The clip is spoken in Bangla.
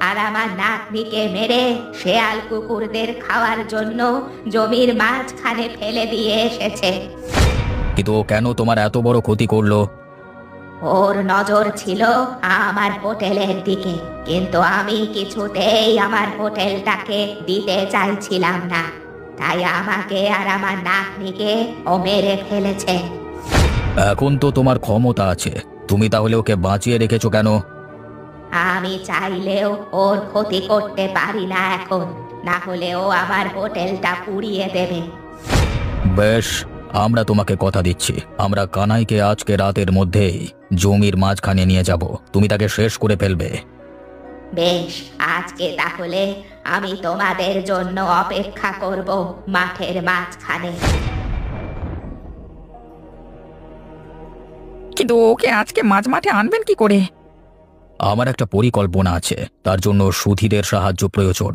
আর আমার নাতনিকে মেরে শেয়াল কুকুরদের খাওয়ার জন্য জমির মাঝখানে ফেলে দিয়ে এসেছে। কিন্তু ও কেন তোমার এত বড় ক্ষতি করলো? ওর নজর ছিল আমার হোটেলের দিকে, কিন্তু আমি কিছুতেই আমার হোটেলটাকে দিতে চাইছিলাম না, তাই আমাকে আর আমার নাতনিকে ও মেরে ফেলেছে। এখন তো তোমার ক্ষমতা আছে, তুমি তাহলে ওকে বাঁচিয়ে রেখেছো কেন? আমি চাইলেও ওর ক্ষতি করতে পারি না এখন, না হলে ও আমার হোটেলটা পুড়িয়ে দেবে। বেশ, আমরা তোমাকে কথা দিচ্ছি, আমরা কানাইকে আজকে রাতের মধ্যেই জমির মাঝখানে নিয়ে যাব, তুমি তাকে শেষ করে ফেলবে। বেশ, আজকে তাহলে আমি তোমাদের জন্য অপেক্ষা করব মাঠের মাঝখানে। কিন্তু ওকে আজকে মাঝ মাঠে আনবেন কি করে? আমার একটা পরিকল্পনা আছে, তার জন্য সুধীরের সাহায্য প্রয়োজন।